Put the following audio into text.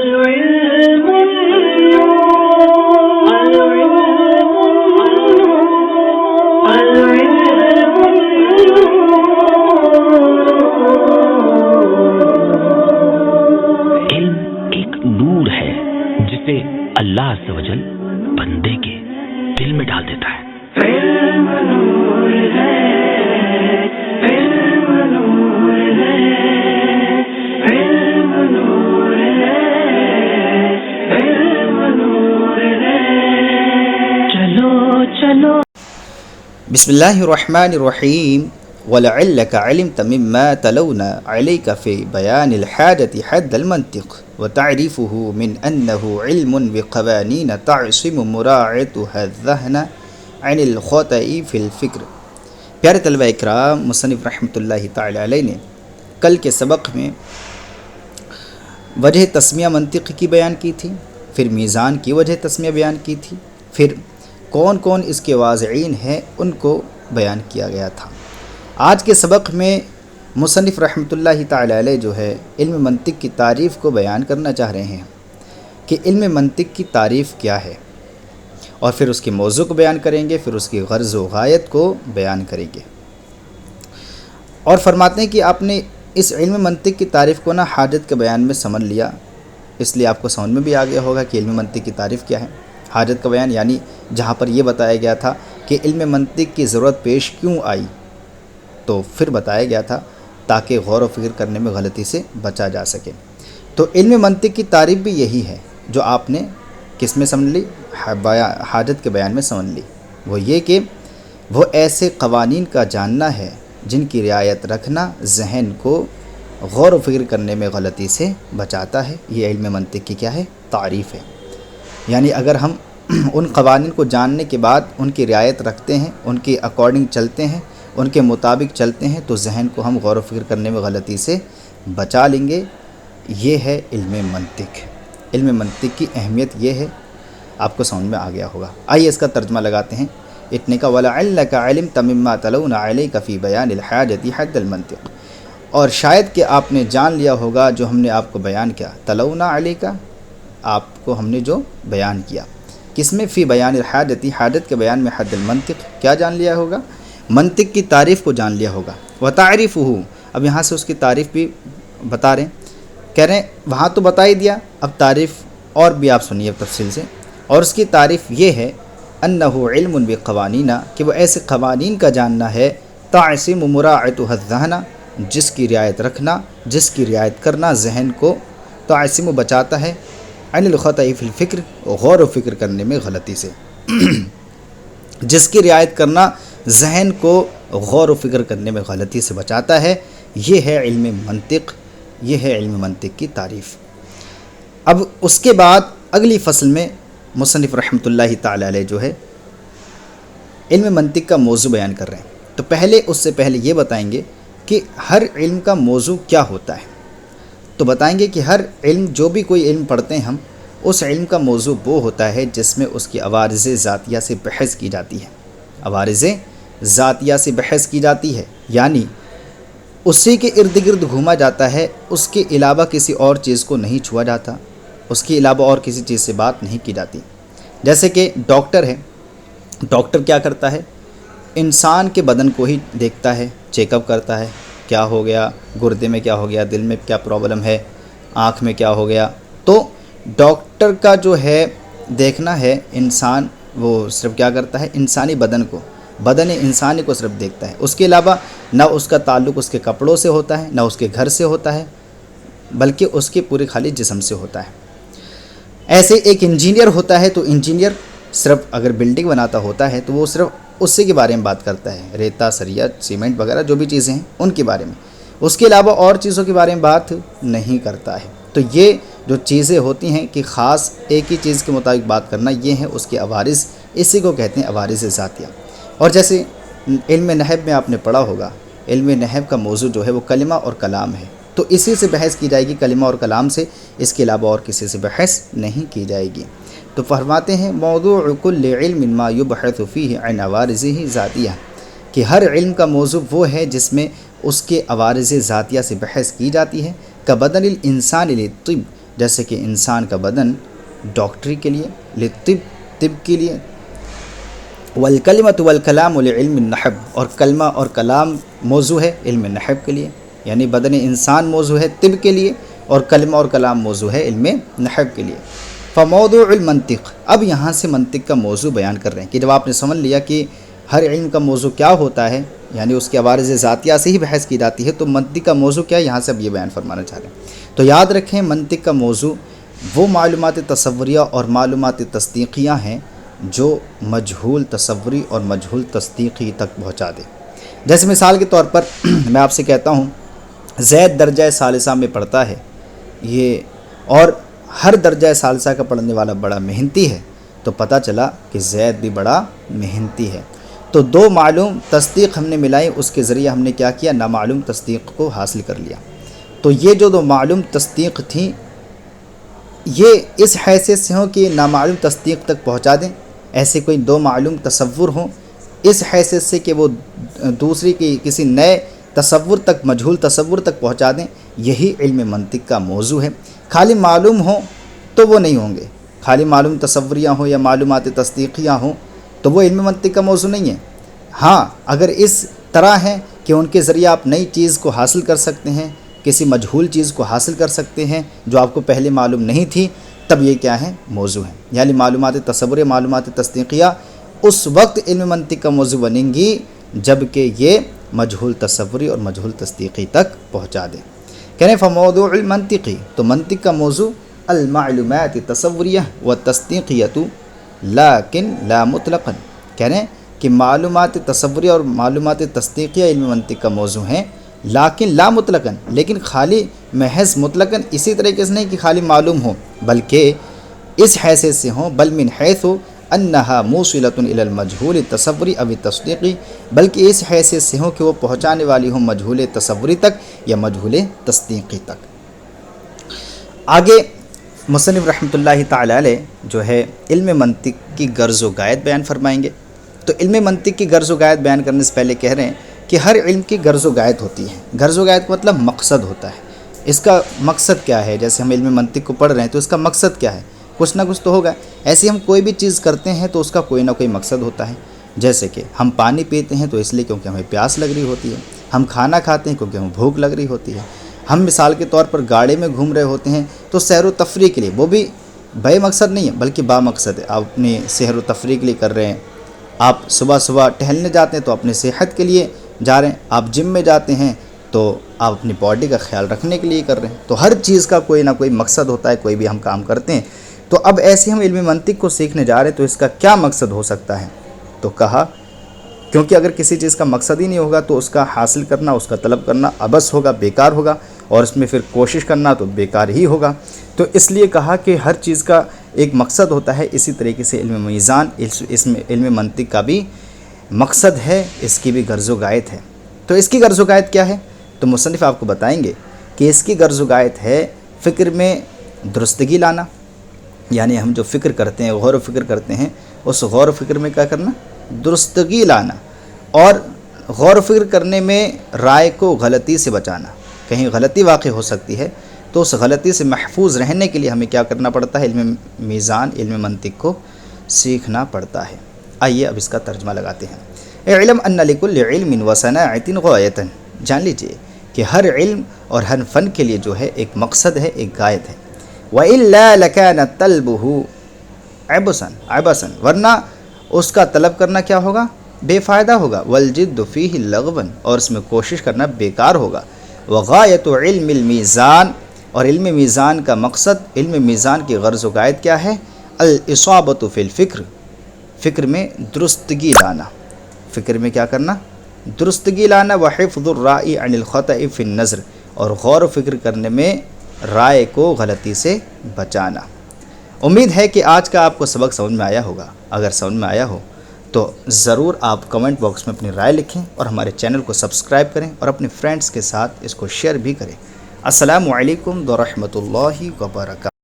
العلم علم ایک نور ہے جسے اللہ عز و جل بندے کے دل میں ڈال دیتا ہے. علم نور ہے، علم نور ہے، علم نور ہے، علم نور ہے. چلو چلو. بسم اللہ الرحمن الرحیم. ولعلك علمت مما تلونا عليك في بيان الحاجة حد المنطق وتعريفه من أنه علم بقوانين تعصم مراعاتها الذهن عن الخطأ في الفکر. پیارے طلبہ اکرام، مصنف رحمۃ اللہ تعالی علیہ نے کل کے سبق میں وجہ تسمیہ منطق کی بیان کی تھی، پھر میزان کی وجہ تسمیہ بیان کی تھی، پھر کون کون اس کے واضعین ہیں ان کو بیان کیا گیا تھا. آج کے سبق میں مصنف رحمۃ اللہ تعالی علیہ جو ہے علم منطق کی تعریف کو بیان کرنا چاہ رہے ہیں کہ علم منطق کی تعریف کیا ہے، اور پھر اس کے موضوع کو بیان کریں گے، پھر اس کی غرض و غایت کو بیان کریں گے. اور فرماتے ہیں کہ آپ نے اس علم منطق کی تعریف کو حاجت کے بیان میں سمجھ لیا، اس لیے آپ کو سمجھ میں بھی آ گیا ہوگا کہ علم منطق کی تعریف کیا ہے. حاجت کا بیان یعنی جہاں پر یہ بتایا گیا تھا کہ علم منطق کی ضرورت پیش کیوں آئی، تو پھر بتایا گیا تھا تاکہ غور و فکر کرنے میں غلطی سے بچا جا سکے. تو علم منطق کی تعریف بھی یہی ہے جو آپ نے کس میں سمجھ لی، حاجت کے بیان میں سمجھ لی. وہ یہ کہ وہ ایسے قوانین کا جاننا ہے جن کی رعایت رکھنا ذہن کو غور و فکر کرنے میں غلطی سے بچاتا ہے. یہ علم منطق کی کیا ہے، تعریف ہے. یعنی اگر ہم ان قوانین کو جاننے کے بعد ان کی رعایت رکھتے ہیں، ان کے اکارڈنگ چلتے ہیں، ان کے مطابق چلتے ہیں، تو ذہن کو ہم غور و فکر کرنے میں غلطی سے بچا لیں گے. یہ ہے علم منطق. علم منطق کی اہمیت یہ ہے، آپ کو سمجھ میں آ گیا ہوگا. آئیے اس کا ترجمہ لگاتے ہیں. اتنے کا وَلَعَلَّكَ عَلِمْتَ مِمَّا تَلَوْنَ عَلَيْكَ فِي بَيَانِ الْحَاجَةِ حَدَّ الْمَنطِقِ. اور شاید کہ آپ نے جان لیا ہوگا جو ہم نے آپ کو بیان کیا. تَلَوْنَ عَلَيْكَ، آپ کو ہم نے جو بیان کیا کس میں، فی بیان الحاجۃ، حاجت کے بیان میں، حد المنطق، کیا جان لیا ہوگا، منطق کی تعریف کو جان لیا ہوگا. وتعریفہ، اب یہاں سے اس کی تعریف بھی بتا رہے ہیں. کہہ رہے ہیں وہاں تو بتا ہی دیا، اب تعریف اور بھی آپ سنیے تفصیل سے. اور اس کی تعریف یہ ہے انہ علم بقوانین، کہ وہ ایسے قوانین کا جاننا ہے تعصم مراعاتها الذہن، جس کی رعایت رکھنا، جس کی رعایت کرنا ذہن کو تعصم بچاتا ہے، عن الخطأ فی الفکر، غور و فکر کرنے میں غلطی سے. جس کی رعایت کرنا ذہن کو غور و فکر کرنے میں غلطی سے بچاتا ہے. یہ ہے علم منطق، یہ ہے علم منطق کی تعریف. اب اس کے بعد اگلی فصل میں مصنف رحمۃ اللہ تعالی علیہ جو ہے علم منطق کا موضوع بیان کر رہے ہیں. تو پہلے اس سے پہلے یہ بتائیں گے کہ ہر علم کا موضوع کیا ہوتا ہے. تو بتائیں گے کہ ہر علم، جو بھی کوئی علم پڑھتے ہیں ہم، اس علم کا موضوع وہ ہوتا ہے جس میں اس کی عوارض ذاتیہ سے بحث کی جاتی ہے. عوارض ذاتیہ سے بحث کی جاتی ہے یعنی اسی کے ارد گرد گھوما جاتا ہے، اس کے علاوہ کسی اور چیز کو نہیں چھوا جاتا، اس کے علاوہ اور کسی چیز سے بات نہیں کی جاتی. جیسے کہ ڈاکٹر ہے، ڈاکٹر کیا کرتا ہے، انسان کے بدن کو ہی دیکھتا ہے، چیک اپ کرتا ہے، کیا ہو گیا، گردے میں کیا ہو گیا، دل میں کیا پرابلم ہے، آنکھ میں کیا ہو گیا. تو ڈاکٹر کا جو ہے دیکھنا ہے انسان، وہ صرف کیا کرتا ہے، انسانی بدن کو، بدن انسانی کو صرف دیکھتا ہے. اس کے علاوہ نہ اس کا تعلق اس کے کپڑوں سے ہوتا ہے، نہ اس کے گھر سے ہوتا ہے، بلکہ اس کے پورے خالی جسم سے ہوتا ہے. ایسے ایک انجینئر ہوتا ہے، تو انجینئر صرف اگر بلڈنگ بناتا ہوتا ہے تو وہ صرف اسی کے بارے میں بات کرتا ہے، ریتا، سریا، سیمنٹ وغیرہ جو بھی چیزیں ہیں ان کے بارے میں، اس کے علاوہ اور چیزوں کے بارے میں بات نہیں کرتا ہے. تو یہ جو چیزیں ہوتی ہیں کہ خاص ایک ہی چیز کے مطابق بات کرنا، یہ ہیں اس کے عوارض، اسی کو کہتے ہیں عوارض ذاتیہ. اور جیسے علم نحو میں آپ نے پڑھا ہوگا، علم نحو کا موضوع جو ہے وہ کلمہ اور کلام ہے. تو اسی سے بحث کی جائے گی، کلمہ اور کلام سے، اس کے علاوہ اور کسی سے بحث نہیں کی جائے گی. تو فرماتے ہیں موضوع کل علم ما یبحث فیہ عن عوارضہ ذاتیہ، کہ ہر علم کا موضوع وہ ہے جس میں اس کے عوارض ذاتیہ سے بحث کی جاتی ہے. کبدن الانسان للطب، جیسے کہ انسان کا بدن ڈاکٹری کے لیے، طب کے لیے، والکلمۃ والکلام لعلم النحو، اور کلمہ اور کلام موضوع ہے علم نحو کے لیے، یعنی بدن انسان موضوع ہے طب کے لیے، اور کلمہ اور کلام موضوع ہے علم نحو کے لیے۔ فموضوع المنطق، اب یہاں سے منطق کا موضوع بیان کر رہے ہیں کہ جب آپ نے سمجھ لیا کہ ہر علم کا موضوع کیا ہوتا ہے، یعنی اس کے عوارض ذاتیہ سے ہی بحث کی جاتی ہے، تو منطق کا موضوع کیا ہے، یہاں سے اب یہ بیان فرمانا چاہ رہے ہیں۔ تو یاد رکھیں منطق کا موضوع وہ معلومات تصوریہ اور معلومات تصدیقیہ ہیں جو مجہول تصوری اور مجہول تصدیقی تک پہنچا دے۔ جیسے مثال کے طور پر میں آپ سے کہتا ہوں زید درجہ ثالثہ میں پڑھتا ہے، یہ اور ہر درجہ ثالثہ کا پڑھنے والا بڑا محنتی ہے، تو پتہ چلا کہ زید بھی بڑا محنتی ہے۔ تو دو معلوم تصدیق ہم نے ملائی، اس کے ذریعے ہم نے کیا کیا، نامعلوم تصدیق کو حاصل کر لیا۔ تو یہ جو دو معلوم تصدیق تھیں یہ اس حیثیت سے ہوں کہ نامعلوم تصدیق تک پہنچا دیں، ایسے کوئی دو معلوم تصور ہوں اس حیثیت سے کہ وہ دوسری کی کسی نئے تصور تک، مجہول تصور تک پہنچا دیں، یہی علم منطق کا موضوع ہے۔ خالی معلوم ہوں تو وہ نہیں ہوں گے، خالی معلوم تصوریہ ہوں یا معلومات تصدیقیہ ہوں تو وہ علم منطق کا موضوع نہیں ہے۔ ہاں اگر اس طرح ہیں کہ ان کے ذریعے آپ نئی چیز کو حاصل کر سکتے ہیں، کسی مجہول چیز کو حاصل کر سکتے ہیں جو آپ کو پہلے معلوم نہیں تھی، تب یہ کیا ہے، موضوع ہے۔ یعنی معلومات تصوریہ، معلومات تصدیقیہ اس وقت علم منطق کا موضوع بنیں گی جب کہ یہ مجہول تصوری اور مجہول تصدیقی تک پہنچا دیں۔ کہنے فموضوع المنطقی، تو منطق کا موضوع المعلومات تصوریہ و تصدیقیۃ لیکن لا مطلقاً، کہنے کہ معلومات تصوریہ اور معلومات تصدیقیہ علم منطق کا موضوع ہیں، لیکن لا مطلقاً، لیکن خالی محض مطلقاً اسی طریقے سے نہیں کہ خالی معلوم ہو، بلکہ اس حیثیت سے ہوں، بل من حیث انہا موصلۃ الی المجہول التصوری او التصدیقی، بلکہ اس حیثیت سے ہوں کہ وہ پہنچانے والی ہوں مجہول تصوری تک یا مجہول تصدیقی تک۔ آگے مصنف رحمۃ اللہ تعالی علیہ جو ہے علم منطق کی غرض و غایت بیان فرمائیں گے۔ تو علم منطق کی غرض و غایت بیان کرنے سے پہلے کہہ رہے ہیں کہ ہر علم کی غرض و غایت ہوتی ہے۔ غرض و غایت کا مطلب مقصد ہوتا ہے، اس کا مقصد کیا ہے۔ جیسے ہم علم منطق کو پڑھ رہے ہیں تو اس کا مقصد کیا ہے، کچھ نہ کچھ تو ہوگا۔ ایسے ہم کوئی بھی چیز کرتے ہیں تو اس کا کوئی نہ کوئی مقصد ہوتا ہے۔ جیسے کہ ہم پانی پیتے ہیں تو اس لیے کیونکہ ہمیں پیاس لگ رہی ہوتی ہے، ہم کھانا کھاتے ہیں کیونکہ ہمیں بھوک لگ رہی ہوتی ہے، ہم مثال کے طور پر گاڑی میں گھوم رہے ہوتے ہیں تو سیر و تفریح کے لیے، وہ بھی بے مقصد نہیں ہے بلکہ با مقصد ہے، آپ اپنی سیر و تفریح کے لیے کر رہے ہیں۔ آپ صبح ٹہلنے جاتے ہیں تو اپنی صحت کے لیے جا رہے ہیں، آپ جم میں جاتے ہیں تو آپ اپنی باڈی کا خیال رکھنے کے لیے کر رہے ہیں۔ تو ہر چیز کا کوئی نہ کوئی مقصد ہوتا ہے، کوئی بھی ہم کام کرتے ہیں۔ تو اب ایسے ہم علم منطق کو سیکھنے جا رہے ہیں تو اس کا کیا مقصد ہو سکتا ہے، تو کہا کیونکہ اگر کسی چیز کا مقصد ہی نہیں ہوگا تو اس کا حاصل کرنا، اس کا طلب کرنا عبث ہوگا، بیکار ہوگا، اور اس میں پھر کوشش کرنا تو بیکار ہی ہوگا۔ تو اس لیے کہا کہ ہر چیز کا ایک مقصد ہوتا ہے، اسی طریقے سے علم میزان، اس میں علم منطق کا بھی مقصد ہے، اس کی بھی غرض و غایت ہے۔ تو اس کی غرض و غایت کیا ہے، تو مصنف آپ کو بتائیں گے کہ اس کی غرض و غایت ہے فکر میں درستگی لانا، یعنی ہم جو فکر کرتے ہیں، غور و فکر کرتے ہیں، اس غور و فکر میں کیا کرنا، درستگی لانا، اور غور و فکر کرنے میں رائے کو غلطی سے بچانا۔ کہیں غلطی واقع ہو سکتی ہے تو اس غلطی سے محفوظ رہنے کے لیے ہمیں کیا کرنا پڑتا ہے، علم میزان، علم منطق کو سیکھنا پڑتا ہے۔ آئیے اب اس کا ترجمہ لگاتے ہیں۔ علم ان لکل علم و صناعۃ غایۃ، جان لیجئے کہ ہر علم اور ہر فن کے لیے جو ہے ایک مقصد ہے، ایک غایت ہے۔ وَإِلَّا لَكَانَ طَلْبُهُ عَبَثًا، ورنہ اس کا طلب کرنا کیا ہوگا، بے فائدہ ہوگا۔ وَالْجِدُّ فِيهِ لَغْوًا، اور اس میں کوشش کرنا بیکار ہوگا۔ وَغَایَةُ عِلْمِ الْمِیزان، اور علم میزان کا مقصد، علم میزان کی غرض و غایت کیا ہے، الْإِصَابَةُ فِي الْفِکر، فکر میں درستگی لانا، فکر میں کیا کرنا، درستگی لانا۔ وحفظ الرائے عن الخطأ فی النظر، اور غور و فکر کرنے میں رائے کو غلطی سے بچانا۔ امید ہے کہ آج کا آپ کو سبق سمجھ میں آیا ہوگا۔ اگر سمجھ میں آیا ہو تو ضرور آپ کمنٹ باکس میں اپنی رائے لکھیں اور ہمارے چینل کو سبسکرائب کریں اور اپنے فرینڈز کے ساتھ اس کو شیئر بھی کریں۔ السلام علیکم ورحمۃ اللہ وبرکاتہ۔